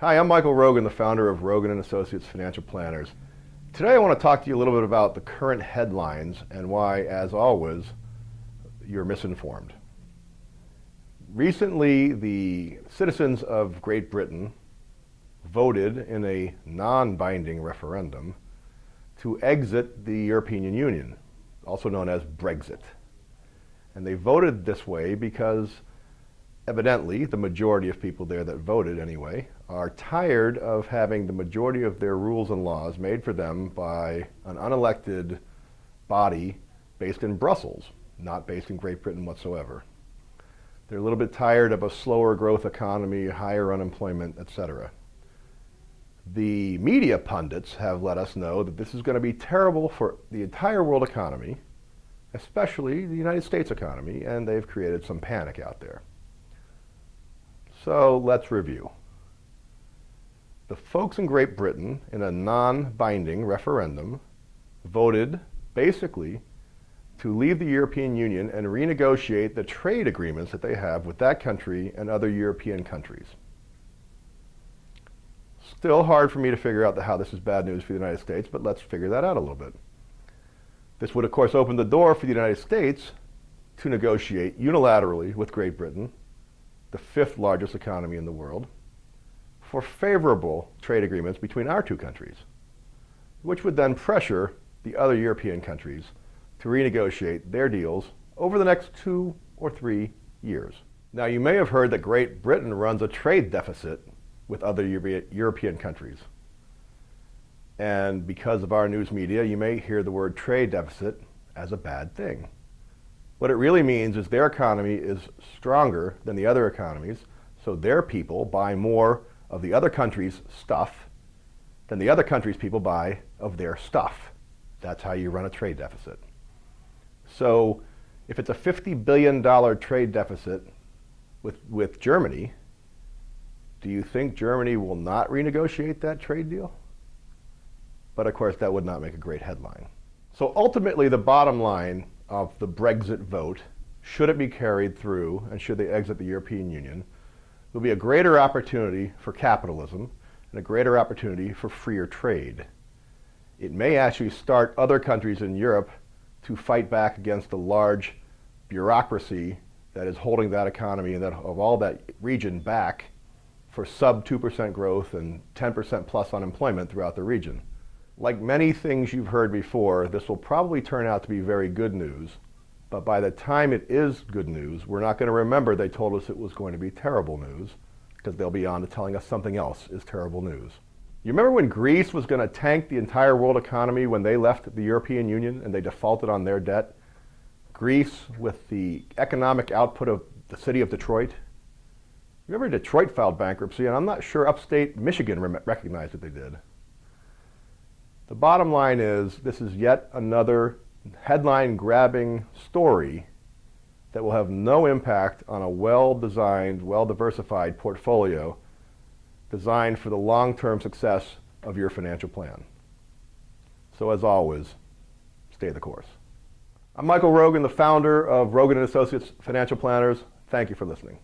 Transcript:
Hi, I'm Michael Rogan, the founder of Rogan and Associates Financial Planners. Today I want to talk to you a little bit about the current headlines and why, as always, you're misinformed. Recently, the citizens of Great Britain voted in a non-binding referendum to exit the European Union, also known as Brexit. And they voted this way because evidently the majority of people there that voted anyway are tired of having the majority of their rules and laws made for them by an unelected body based in Brussels, not based in Great Britain whatsoever. They're a little bit tired of a slower growth economy, higher unemployment, etc. The media pundits have let us know that this is going to be terrible for the entire world economy, especially the United States economy, and they've created some panic out there. So let's review. The folks in Great Britain, in a non-binding referendum, voted basically to leave the European Union and renegotiate the trade agreements that they have with that country and other European countries. Still hard for me to figure out how this is bad news for the United States, but let's figure that out a little bit. This would, of course, open the door for the United States to negotiate unilaterally with Great Britain, the fifth largest economy in the world, for favorable trade agreements between our two countries, which would then pressure the other European countries to renegotiate their deals over the next 2 or 3 years. Now, you may have heard that Great Britain runs a trade deficit with other European countries. And because of our news media, you may hear the word trade deficit as a bad thing. What it really means is their economy is stronger than the other economies, so their people buy more of the other country's stuff than the other country's people buy of their stuff. That's how you run a trade deficit. So if it's a $50 billion trade deficit with Germany, do you think Germany will not renegotiate that trade deal? But of course, that would not make a great headline. So ultimately, the bottom line of the Brexit vote, should it be carried through and should they exit the European Union, will be a greater opportunity for capitalism and a greater opportunity for freer trade. It may actually start other countries in Europe to fight back against the large bureaucracy that is holding that economy and that of all that region back for sub 2% growth and 10% plus unemployment throughout the region. Like many things you've heard before, this will probably turn out to be very good news, but by the time it is good news, we're not going to remember they told us it was going to be terrible news, because they'll be on to telling us something else is terrible news. You remember when Greece was going to tank the entire world economy when they left the European Union and they defaulted on their debt? Greece, with the economic output of the city of Detroit. Remember Detroit filed bankruptcy, and I'm not sure upstate Michigan recognized that they did. The bottom line is, this is yet another headline-grabbing story that will have no impact on a well-designed, well-diversified portfolio designed for the long-term success of your financial plan. So as always, stay the course. I'm Michael Rogan, the founder of Rogan and Associates Financial Planners. Thank you for listening.